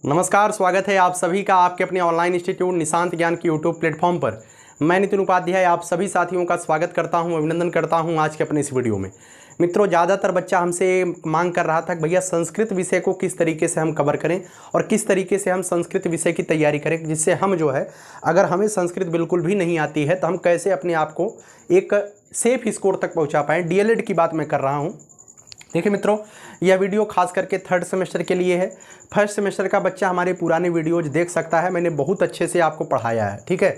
नमस्कार, स्वागत है आप सभी का आपके अपने ऑनलाइन इंस्टीट्यूट निशांत ज्ञान की यूट्यूब प्लेटफॉर्म पर। मैं नितिन उपाध्याय आप सभी साथियों का स्वागत करता हूं, अभिनंदन करता हूं आज के अपने इस वीडियो में। मित्रों, ज़्यादातर बच्चा हमसे मांग कर रहा था कि भैया संस्कृत विषय को किस तरीके से हम कवर करें और किस तरीके से हम संस्कृत विषय की तैयारी करें, जिससे हम जो है अगर हमें संस्कृत बिल्कुल भी नहीं आती है तो हम कैसे अपने आप को एक सेफ स्कोर तक पहुँचा पाएँ। डीएलएड की बात मैं कर रहा हूँ। देखिए मित्रों, यह वीडियो खास करके थर्ड सेमेस्टर के लिए है। फर्स्ट सेमेस्टर का बच्चा हमारे पुराने वीडियोज देख सकता है, मैंने बहुत अच्छे से आपको पढ़ाया है। ठीक है,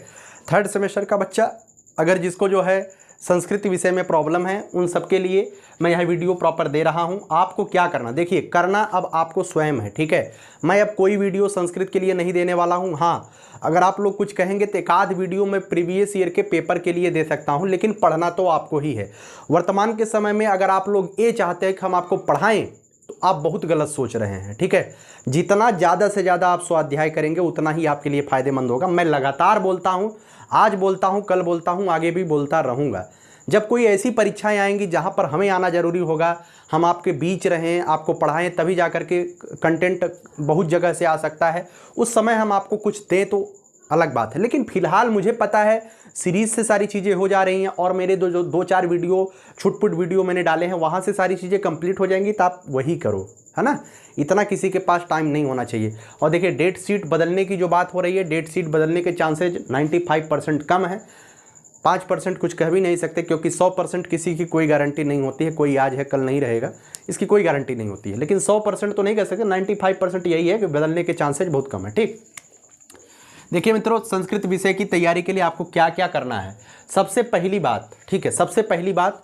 थर्ड सेमेस्टर का बच्चा अगर जिसको जो है संस्कृत विषय में प्रॉब्लम है, उन सब के लिए मैं यह वीडियो प्रॉपर दे रहा हूं। आपको क्या करना, देखिए करना अब आपको स्वयं है। ठीक है, मैं अब कोई वीडियो संस्कृत के लिए नहीं देने वाला हूं। हाँ, अगर आप लोग कुछ कहेंगे तो एक आध वीडियो मैं प्रीवियस ईयर के पेपर के लिए दे सकता हूं, लेकिन पढ़ना तो आपको ही है। वर्तमान के समय में अगर आप लोग ये चाहते हैं कि हम आपको पढ़ाएं तो आप बहुत गलत सोच रहे हैं। ठीक है, जितना ज़्यादा से ज़्यादा आप स्वाध्याय करेंगे उतना ही आपके लिए फ़ायदेमंद होगा। मैं लगातार बोलता हूँ, आज बोलता हूँ, कल बोलता हूँ, आगे भी बोलता रहूँगा। जब कोई ऐसी परीक्षाएं आएंगी जहाँ पर हमें आना ज़रूरी होगा, हम आपके बीच रहें, आपको पढ़ाएं, तभी जा कर के कंटेंट बहुत जगह से आ सकता है। उस समय हम आपको कुछ दें तो अलग बात है, लेकिन फ़िलहाल मुझे पता है सीरीज़ से सारी चीज़ें हो जा रही हैं और मेरे दो चार वीडियो छुटपुट वीडियो मैंने डाले हैं, वहाँ से सारी चीज़ें कंप्लीट हो जाएंगी, तो आप वही करो, है ना। इतना किसी के पास टाइम नहीं होना चाहिए। और देखिए, डेट शीट बदलने की जो बात हो रही है, डेट शीट बदलने के चांसेज 95% कम है। 5% कुछ कह भी नहीं सकते, क्योंकि 100% किसी की कोई गारंटी नहीं होती है। कोई आज है कल नहीं रहेगा, इसकी कोई गारंटी नहीं होती है। लेकिन 100% तो नहीं कह सकते, 95% यही है कि बदलने के चांसेज बहुत कम है। ठीक, देखिए मित्रों, संस्कृत विषय की तैयारी के लिए आपको क्या क्या करना है। सबसे पहली बात, ठीक है, सबसे पहली बात,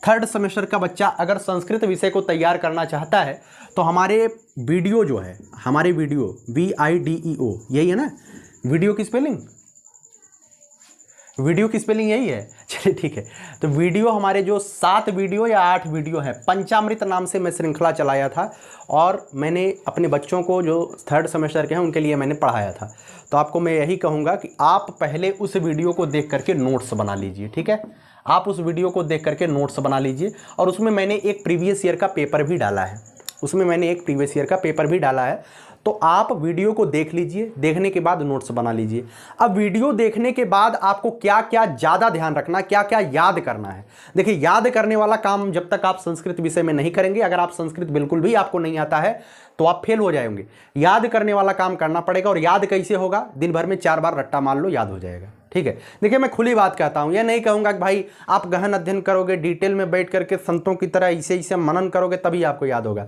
थर्ड सेमेस्टर का बच्चा अगर संस्कृत विषय को तैयार करना चाहता है तो हमारे वीडियो जो है, हमारे वीडियो VIDEO यही है ना, वीडियो की स्पेलिंग, वीडियो की स्पेलिंग यही है। चलिए ठीक है, तो वीडियो हमारे जो 7 वीडियो या 8 वीडियो हैं, पंचामृत नाम से मैं श्रृंखला चलाया था और मैंने अपने बच्चों को जो थर्ड सेमेस्टर के हैं उनके लिए मैंने पढ़ाया था। तो आपको मैं यही कहूँगा कि आप पहले उस वीडियो को देख करके नोट्स बना लीजिए। ठीक है, आप उस वीडियो को देख करके नोट्स बना लीजिए। और उसमें मैंने एक प्रीवियस ईयर का पेपर भी डाला है, तो आप वीडियो को देख लीजिए, देखने के बाद नोट्स बना लीजिए। अब वीडियो देखने के बाद आपको क्या क्या ज़्यादा ध्यान रखना, क्या क्या याद करना है। देखिए, याद करने वाला काम जब तक आप संस्कृत विषय में नहीं करेंगे, अगर आप संस्कृत बिल्कुल भी आपको नहीं आता है तो आप फेल हो जाएंगे। याद करने वाला काम करना पड़ेगा। और याद कैसे होगा, दिन भर में 4 बार रट्टा मार लो, याद हो जाएगा। ठीक है, देखिए मैं खुली बात कहता हूँ, यह नहीं कहूँगा कि भाई आप गहन अध्ययन करोगे, डिटेल में बैठ करके संतों की तरह इसे मनन करोगे तभी आपको याद होगा।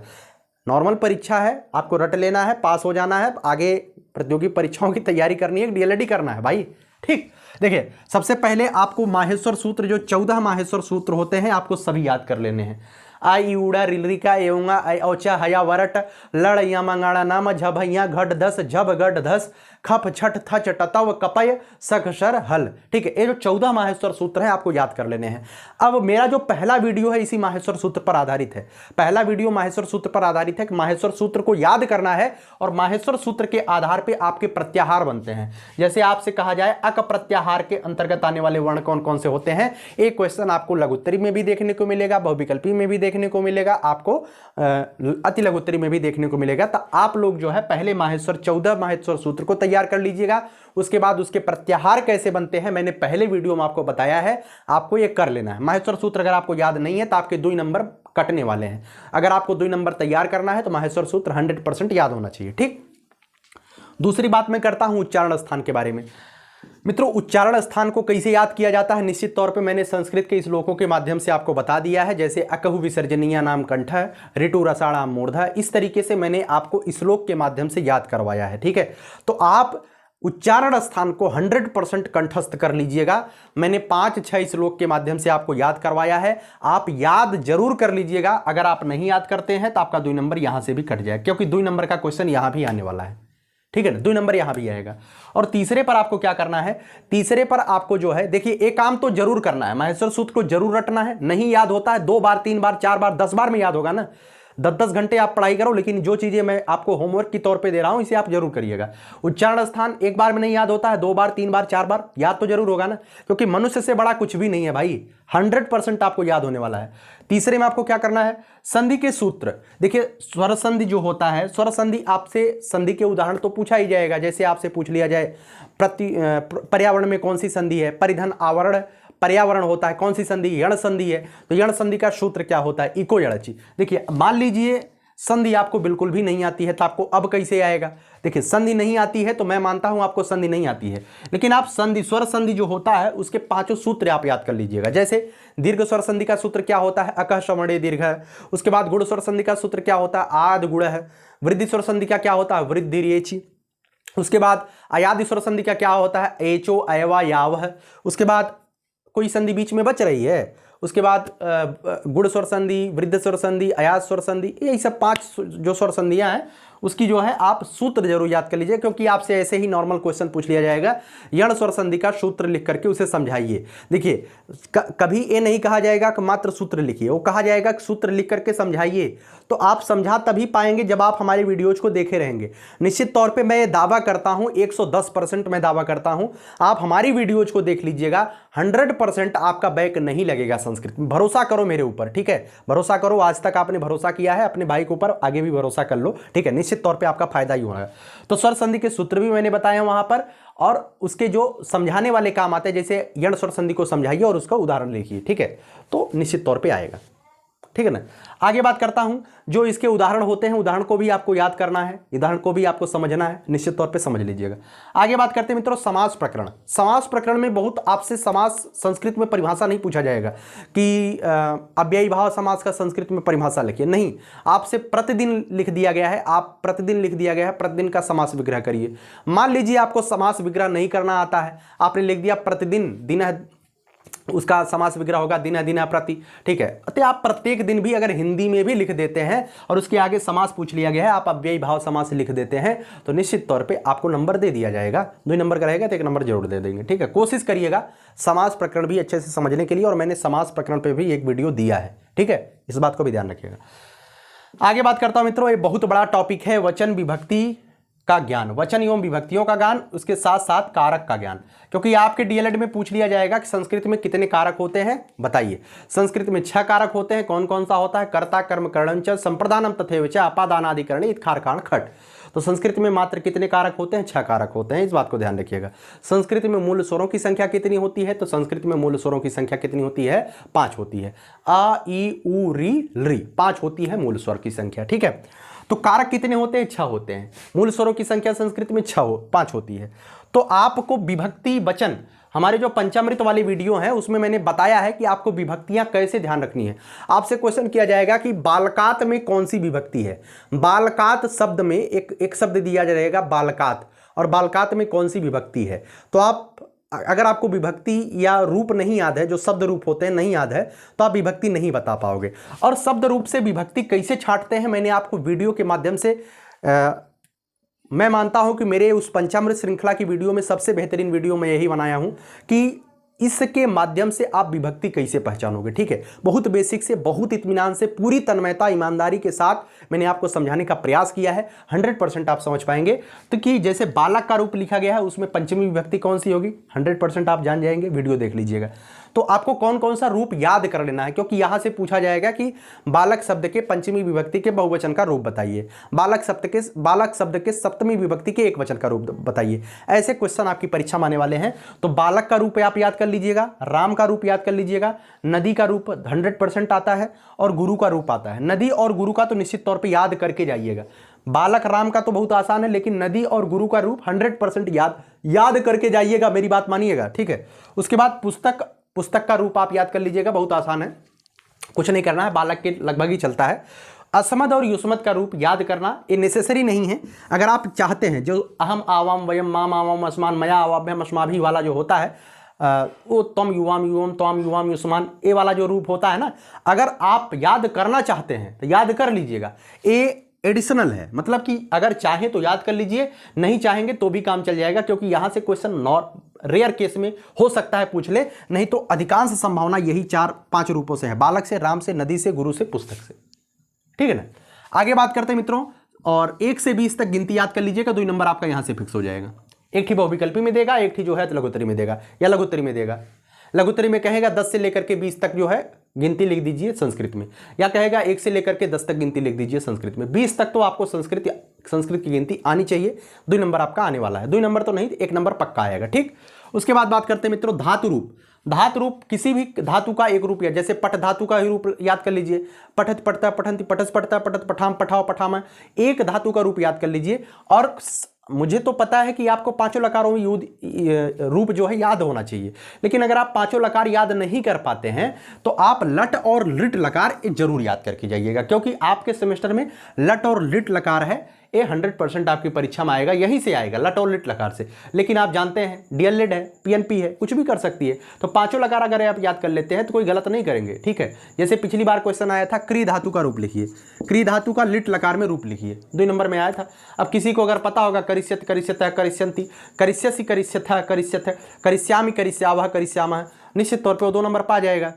नॉर्मल परीक्षा है, आपको रट लेना है, पास हो जाना है, आगे प्रतियोगी परीक्षाओं की तैयारी करनी है, डीएलएड करना है भाई। ठीक, देखिए सबसे पहले आपको माहेश्वर सूत्र, जो 14 माहेश्वर सूत्र होते हैं, आपको सभी याद कर लेने हैं। आई उड़ा रिलरिका एवंगा औचा हया वरट लड़ या मंगाड़ा नाम झभ या घट धस झभ गढ़ धस खप छठ थच टतव कपय सखशर हल। ठीक है, ये जो 14 माहेश्वर सूत्र हैं आपको याद कर लेने हैं। अब मेरा जो पहला वीडियो है इसी माहेश्वर सूत्र पर आधारित है। पहला वीडियो माहेश्वर सूत्र पर आधारित है कि माहेश्वर सूत्र को याद करना है और माहेश्वर सूत्र के आधार पर आपके प्रत्याहार बनते हैं। जैसे आपसे कहा जाए अक प्रत्याहार के अंतर्गत आने वाले वर्ण कौन कौन से होते हैं, एक क्वेश्चन आपको लघुत्तरी में भी देखने को मिलेगा, बहुविकल्पी में भी देखने को मिलेगा, आपको अति लघुत्तरी में भी देखने को मिलेगा। तो आप लोग जो है पहले 14 माहेश्वर सूत्र को तैयार कर लीजिएगा। उसके बाद उसके प्रत्याहार कैसे बनते हैं मैंने पहले वीडियो में आपको बताया है, आपको ये कर लेना है। माहेश्वर सूत्र अगर आपको याद नहीं है तो आपके 2 नंबर कटने वाले हैं। अगर आपको 2 नंबर तैयार करना है तो माहेश्वर सूत्र 100% याद होना चाहिए। ठीक, दूसरी बात मैं करता हूं उच्चारण स्थान के बारे में। मित्रों, उच्चारण स्थान को कैसे याद किया जाता है, निश्चित तौर पे मैंने संस्कृत के श्लोकों के माध्यम से आपको बता दिया है। जैसे अकहु विसर्जनीय नाम कंठ ऋतु रसाणाम मूर्धा, इस तरीके से मैंने आपको श्लोक के माध्यम से याद करवाया है। ठीक है, तो आप उच्चारण स्थान को 100% कंठस्थ कर लीजिएगा। मैंने 5-6 श्लोक के माध्यम से आपको याद करवाया है, आप याद जरूर कर लीजिएगा। अगर आप नहीं याद करते हैं तो आपका 2 नंबर यहां से भी कट जाएगा, क्योंकि 2 नंबर का क्वेश्चन यहां भी आने वाला है। ठीक है ना, 2 नंबर यहां भी आएगा। और तीसरे पर आपको क्या करना है, तीसरे पर आपको जो है, देखिए एक काम तो जरूर करना है, माहेश्वर सूत्र को जरूर रटना है। नहीं याद होता है 2 बार 3 बार 4 बार 10 बार में याद होगा ना, 10-10 घंटे आप पढ़ाई करो, लेकिन जो चीज़ें मैं आपको होमवर्क के तौर पे दे रहा हूं इसे आप जरूर करिएगा। उच्चारण स्थान एक बार में नहीं याद होता है, 2 बार 3 बार 4 बार याद तो जरूर होगा ना, क्योंकि मनुष्य से बड़ा कुछ भी नहीं है भाई, 100% आपको याद होने वाला है। तीसरे में आपको क्या करना है, संधि के सूत्र। देखिए स्वर संधि जो होता है, स्वर संधि आपसे संधि के उदाहरण तो पूछा ही जाएगा। जैसे आपसे पूछ लिया जाए पर्यावरण में कौन सी संधि है, परिधन आवरण पर्यावरण होता है, कौन सी संधि, यण संधि है, तो यण संधि का सूत्र क्या होता है, इको यणचि। देखिए मान लीजिए संधि आपको बिल्कुल भी नहीं आती है, तो आपको अब कैसे आएगा। देखिए संधि नहीं आती है तो मैं मानता हूं आपको संधि नहीं आती है, लेकिन आप संधि स्वर संधि जो होता है उसके 5 सूत्र आप याद कर लीजिएगा। जैसे दीर्घ स्वर संधि का सूत्र क्या होता है, अकः श्रवणे दीर्घ है। उसके बाद गुण स्वर संधि का सूत्र क्या होता है, आद गुण है। वृद्धि स्वर संधि का क्या होता है, वृद्धि रेचि। उसके बाद अयादि स्वर संधि का क्या होता है, एचो अयवा याव है। उसके बाद कोई संधि बीच में बच रही है, उसके बाद गुण स्वर संधि, वृद्ध स्वर संधि, अयाद स्वर संधि, यही सब 5 जो स्वर संधियां हैं उसकी जो है आप सूत्र जरूर याद कर लीजिए, क्योंकि आपसे ऐसे ही नॉर्मल क्वेश्चन पूछ लिया जाएगा। यण स्वर संधि का सूत्र लिख करके उसे समझाइए। देखिए कभी ये नहीं कहा जाएगा कि मात्र सूत्र लिखिए, वो कहा जाएगा कि सूत्र लिख करके समझाइए। तो आप समझा तभी पाएंगे जब आप हमारे वीडियोज को देखे रहेंगे। निश्चित तौर पे मैं ये दावा करता हूं, 110% मैं दावा करता हूं, आप हमारी वीडियोज को देख लीजिएगा, 100% आपका बैक नहीं लगेगा संस्कृत में। भरोसा करो मेरे ऊपर, ठीक है, भरोसा करो। आज तक आपने भरोसा किया है अपने भाई के ऊपर, आगे भी भरोसा कर लो, ठीक है, निश्चित तौर पे आपका फायदा ही होगा। तो स्वर संधि के सूत्र भी मैंने बताया वहां पर, और उसके जो समझाने वाले काम आते हैं, जैसे यण स्वर संधि को समझाइए और उसका उदाहरण लिखिए, ठीक है, तो निश्चित तौर पे आएगा, ठीक है ना। आगे बात करता हूं, जो इसके उदाहरण होते हैं, उदाहरण को भी आपको याद करना है, उदाहरण को भी आपको समझना है, निश्चित तौर पे समझ लीजिएगा। आगे बात करते हैं मित्रों समास प्रकरण। समास प्रकरण में बहुत आपसे समास संस्कृत में परिभाषा नहीं पूछा जाएगा कि अव्ययी भाव समास का संस्कृत में परिभाषा लिखिए, नहीं, आपसे प्रतिदिन लिख दिया गया है, आप प्रतिदिन लिख दिया गया है, प्रतिदिन का समास विग्रह करिए। मान लीजिए आपको समास विग्रह नहीं करना आता है, आपने लिख दिया प्रतिदिन, दिन उसका समास विग्रह होगा दिन दिन प्रति, ठीक है। तो आप प्रत्येक दिन भी अगर हिंदी में भी लिख देते हैं और उसके आगे समास पूछ लिया गया है, आप अव्ययी भाव समास लिख देते हैं, तो निश्चित तौर पे आपको नंबर दे दिया जाएगा। 2 नंबर का रहेगा तो 1 नंबर जरूर दे देंगे, ठीक है। कोशिश करिएगा समास प्रकरण भी अच्छे से समझने के लिए, और मैंने समास प्रकरण पर भी एक वीडियो दिया है, ठीक है, इस बात को भी ध्यान रखिएगा। आगे बात करता हूं मित्रों, ये बहुत बड़ा टॉपिक है, वचन विभक्ति का ज्ञान, वचन एवं विभक्तियों का ज्ञान, उसके साथ साथ कारक का ज्ञान, क्योंकि आपके डीएलएड में पूछ लिया जाएगा कि संस्कृत में कितने कारक होते हैं, बताइए। संस्कृत में 6 कारक होते हैं, कौन कौन सा होता है, कर्ता कर्म करणंच संप्रदानम तथैव च अपादानादिकरणे इत्खारकाण खट। तो संस्कृत में मात्र कितने कारक होते हैं, 6 कारक होते हैं, इस बात को ध्यान रखिएगा। संस्कृत में मूल स्वरों की संख्या कितनी होती है, तो संस्कृत में मूल स्वरों की संख्या कितनी होती है, 5 होती है। आ ई उ री री 5 होती है मूल स्वर की संख्या, ठीक है। तो कारक कितने होते हैं, 6 होते हैं। मूल स्वरों की संख्या संस्कृत में 5 होती है। तो आपको विभक्ति वचन, हमारे जो पंचामृत वाली वीडियो है उसमें मैंने बताया है कि आपको विभक्तियां कैसे ध्यान रखनी है। आपसे क्वेश्चन किया जाएगा कि बालकात में कौन सी विभक्ति है। बालकात शब्द में एक शब्द दिया जाएगा बालकात, और बालकात में कौन सी विभक्ति है। तो आप अगर आपको विभक्ति या रूप नहीं याद है, जो शब्द रूप होते हैं नहीं याद है, तो आप विभक्ति नहीं बता पाओगे। और शब्द रूप से विभक्ति कैसे छांटते हैं, मैंने आपको वीडियो के माध्यम से मैं मानता हूं कि मेरे उस पंचामृत श्रृंखला की वीडियो में सबसे बेहतरीन वीडियो मैं यही बनाया हूं कि इसके माध्यम से आप विभक्ति कैसे पहचानोगे, ठीक है। बहुत बेसिक से, बहुत इत्मीनान से, पूरी तन्मयता ईमानदारी के साथ मैंने आपको समझाने का प्रयास किया है। 100% आप समझ पाएंगे। तो कि जैसे बालक का रूप लिखा गया है उसमें पंचमी विभक्ति कौन सी होगी, 100% आप जान जाएंगे, वीडियो देख लीजिएगा। तो आपको कौन कौन सा रूप याद कर लेना है, क्योंकि यहां से पूछा जाएगा कि बालक शब्द के पंचमी विभक्ति के बहुवचन का रूप बताइए, बालक शब्द के सप्तमी विभक्ति के एकवचन का रूप बताइए। ऐसे क्वेश्चन आपकी परीक्षा में आने वाले हैं। तो बालक का रूप आप याद कर लीजिएगा, राम का रूप याद कर लीजिएगा, नदी का रूप 100% आता है, और गुरु का रूप आता है। नदी और गुरु का तो निश्चित तौर पर याद करके जाइएगा। बालक राम का तो बहुत आसान है, लेकिन नदी और गुरु का रूप 100% याद करके जाइएगा, मेरी बात मानिएगा, ठीक है। उसके बाद पुस्तक का रूप आप याद कर लीजिएगा, बहुत आसान है, कुछ नहीं करना है, बालक के लगभग ही चलता है। असमद और युष्मद का रूप याद करना ये नेसेसरी नहीं है। अगर आप चाहते हैं, जो अहम आवाम वयम माम आवाम अस्मान मया आवाभ्यम अस्माभि वाला जो होता है, वो तम युवाम युवम तम युवाम युष्मान, ये वाला जो रूप होता है ना, अगर आप याद करना चाहते हैं तो याद कर लीजिएगा। ये एडिशनल है, मतलब कि अगर चाहें तो याद कर लीजिए, नहीं चाहेंगे तो भी काम चल जाएगा, क्योंकि यहां से क्वेश्चन रेयर केस में हो सकता है पूछ ले, नहीं तो अधिकांश संभावना यही 4-5 रूपों से है, बालक से, राम से, नदी से, गुरु से, पुस्तक से, ठीक है ना। आगे बात करते हैं मित्रों, और 1 से 20 तक गिनती याद कर लीजिएगा, 2 नंबर आपका यहां से फिक्स हो जाएगा। एक ही बहुविकल्पी में देगा, एक ही जो है लघुत्तरी में देगा या लघुत्तरी में देगा। लघुत्तरी में कहेगा 10 से लेकर के 20 तक जो है गिनती लिख दीजिए संस्कृत में, या कहेगा 1 से लेकर के 10 तक गिनती लिख दीजिए संस्कृत में। 20 तक तो आपको संस्कृत की गिनती आनी चाहिए, 2 नंबर आपका आने वाला है। 2 नंबर तो नहीं, 1 नंबर पक्का आएगा। ठीक, उसके बाद बात करते हैं मित्रों धातु रूप। धातु रूप किसी भी धातु का एक रूप, या जैसे पट धातु का ही रूप याद कर लीजिए, पठत पठता पठंती पठस पठता पठत पठाम पठाओ पठामा, एक धातु का रूप याद कर लीजिए। और मुझे तो पता है कि आपको 5 लकारों में रूप जो है याद होना चाहिए, लेकिन अगर आप 5 लकार याद नहीं कर पाते हैं तो आप लट और लिट लकार जरूर याद करके जाइएगा, क्योंकि आपके सेमेस्टर में लट और लिट लकार है, ये 100% आपकी परीक्षा में आएगा, यहीं से आएगा लट और लिट लकार से। लेकिन आप जानते हैं डीएलएड है, पीएनपी है, कुछ भी कर सकती है, तो 5 लकार अगर आप याद कर लेते हैं तो कोई गलत नहीं करेंगे। ठीक है, जैसे पिछली बार क्वेश्चन आया था क्री धातु का रूप लिखिए, क्री धातु का लिट लकार में रूप लिखिए, 2 नंबर में आया था। अब किसी को अगर पता होगा करिष्यत करिष्यतः करिष्यन्ति, करिष्यसि करिष्यथः करिष्यथ, करिष्यामि करिष्यावः करिष्यामः, निश्चित तौर पर वो 2 नंबर पा जाएगा।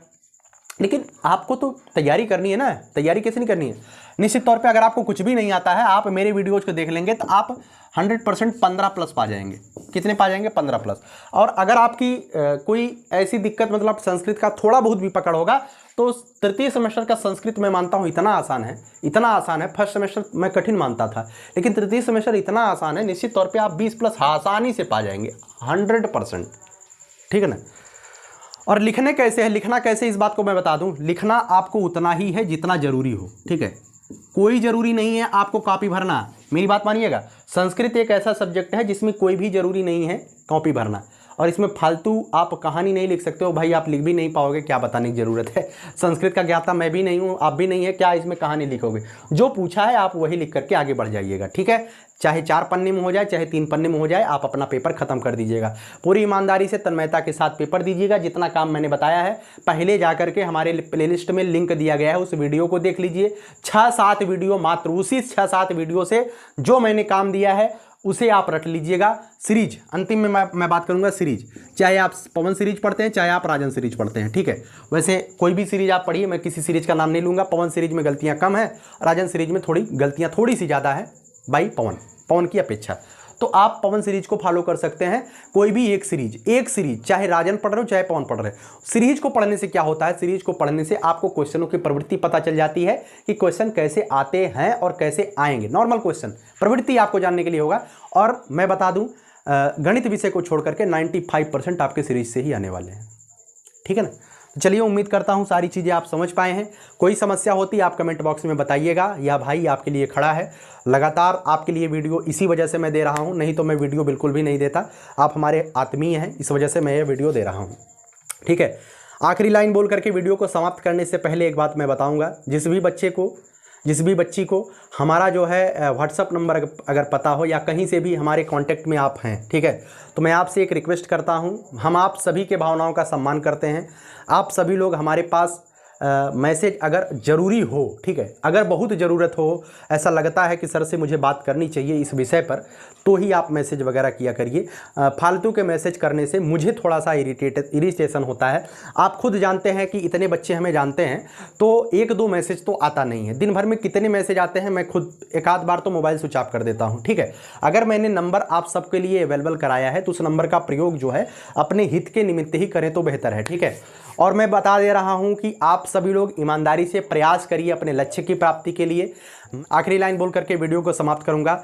लेकिन आपको तो तैयारी करनी है ना, तैयारी कैसे नहीं करनी है। निश्चित तौर पे अगर आपको कुछ भी नहीं आता है, आप मेरे वीडियोज को देख लेंगे तो आप 100% 15+ पा जाएंगे। कितने पा जाएंगे? 15+। और अगर आपकी कोई ऐसी दिक्कत, मतलब संस्कृत का थोड़ा बहुत भी पकड़ होगा, तो तृतीय सेमेस्टर का संस्कृत मैं मानता हूँ इतना आसान है, इतना आसान है। फर्स्ट सेमेस्टर मैं कठिन मानता था, लेकिन तृतीय सेमेस्टर इतना आसान है, निश्चित तौर पर आप 20+ आसानी से पा जाएंगे 100%। ठीक है ना। और लिखने कैसे है, लिखना कैसे, इस बात को मैं बता दूं, लिखना आपको उतना ही है जितना जरूरी हो। ठीक है, कोई जरूरी नहीं है आपको कॉपी भरना, मेरी बात मानिएगा। संस्कृत एक ऐसा सब्जेक्ट है जिसमें कोई भी जरूरी नहीं है कॉपी भरना, और इसमें फालतू आप कहानी नहीं लिख सकते हो भाई, आप लिख भी नहीं पाओगे, क्या बताने की जरूरत है। संस्कृत का ज्ञाता मैं भी नहीं हूँ, आप भी नहीं है, क्या इसमें कहानी लिखोगे। जो पूछा है आप वही लिख करके आगे बढ़ जाइएगा। ठीक है, चाहे 4 पन्ने में हो जाए, चाहे 3 पन्ने में हो जाए, आप अपना पेपर खत्म कर दीजिएगा। पूरी ईमानदारी से तन्मयता के साथ पेपर दीजिएगा। जितना काम मैंने बताया है पहले जाकर के हमारे प्लेलिस्ट में लिंक दिया गया है, उस वीडियो को देख लीजिए। 6-7 वीडियो, मात्र उसी 6-7 वीडियो से जो मैंने काम दिया है उसे आप रट लीजिएगा। सीरीज अंतिम में मैं बात करूंगा सीरीज, चाहे आप पवन सीरीज पढ़ते हैं, चाहे आप राजन सीरीज पढ़ते हैं। ठीक है, वैसे कोई भी सीरीज आप पढ़िए, मैं किसी सीरीज का नाम नहीं लूंगा। पवन सीरीज में गलतियां कम है, राजन सीरीज में गलतियां थोड़ी सी ज़्यादा है बाई पवन की अपेक्षा। तो आप पवन सीरीज को फॉलो कर सकते हैं। कोई भी एक सीरीज, चाहे राजन पढ़ रहे हो चाहे पवन पढ़ रहे हो। सीरीज को पढ़ने से क्या होता है, सीरीज को पढ़ने से आपको क्वेश्चनों की प्रवृत्ति पता चल जाती है कि क्वेश्चन कैसे आते हैं और कैसे आएंगे। नॉर्मल क्वेश्चन प्रवृत्ति आपको जानने के लिए होगा। और मैं बता दूं, गणित विषय को छोड़ करके 95% आपके सीरीज से ही आने वाले हैं। ठीक है ना। चलिए, उम्मीद करता हूँ सारी चीज़ें आप समझ पाए हैं। कोई समस्या होती है आप कमेंट बॉक्स में बताइएगा, या भाई आपके लिए खड़ा है। लगातार आपके लिए वीडियो इसी वजह से मैं दे रहा हूँ, नहीं तो मैं वीडियो बिल्कुल भी नहीं देता। आप हमारे आत्मीय हैं, इस वजह से मैं ये वीडियो दे रहा हूँ। ठीक है, आखिरी लाइन बोल करके वीडियो को समाप्त करने से पहले एक बात मैं बताऊँगा। जिस भी बच्ची को हमारा जो है व्हाट्सअप नंबर अगर पता हो, या कहीं से भी हमारे कांटेक्ट में आप हैं, ठीक है, तो मैं आपसे एक रिक्वेस्ट करता हूं। हम आप सभी के भावनाओं का सम्मान करते हैं। आप सभी लोग हमारे पास मैसेज अगर ज़रूरी हो, ठीक है, अगर बहुत ज़रूरत हो, ऐसा लगता है कि सर से मुझे बात करनी चाहिए इस विषय पर, तो ही आप मैसेज वगैरह किया करिए। फालतू के मैसेज करने से मुझे थोड़ा सा इरिटेशन होता है। आप खुद जानते हैं कि इतने बच्चे हमें जानते हैं, तो 1-2 मैसेज तो आता नहीं है। दिन भर में कितने मैसेज आते हैं, मैं खुद एक आध बार तो मोबाइल स्विच ऑफ कर देता हूँ। ठीक है, अगर मैंने नंबर आप सबके लिए अवेलेबल कराया है तो उस नंबर का प्रयोग जो है अपने हित के निमित्त ही करें तो बेहतर है। ठीक है, और मैं बता दे रहा हूं कि आप सभी लोग ईमानदारी से प्रयास करिए अपने लक्ष्य की प्राप्ति के लिए। आखिरी लाइन बोल करके वीडियो को समाप्त करूंगा।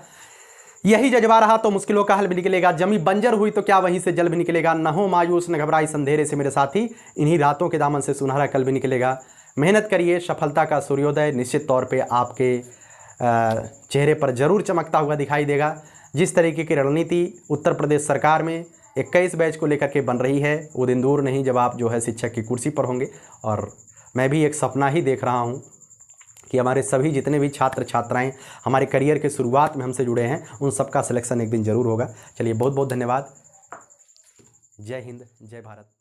यही जज्बा रहा तो मुश्किलों का हल भी निकलेगा, जमी बंजर हुई तो क्या वहीं से जल भी निकलेगा। न हो मायूस न घबराई अंधेरे से मेरे साथी, इन्हीं रातों के दामन से सुनहरा कल भी निकलेगा। मेहनत करिए, सफलता का सूर्योदय निश्चित तौर पर आपके चेहरे पर जरूर चमकता हुआ दिखाई देगा। जिस तरीके की रणनीति उत्तर प्रदेश सरकार में 21 बैच को लेकर के बन रही है, वो दिन दूर नहीं जब आप जो है शिक्षक की कुर्सी पर होंगे। और मैं भी एक सपना ही देख रहा हूँ कि हमारे सभी जितने भी छात्र छात्राएं हमारे करियर के शुरुआत में हमसे जुड़े हैं, उन सबका सिलेक्शन एक दिन ज़रूर होगा। चलिए, बहुत बहुत धन्यवाद। जय हिंद, जय भारत।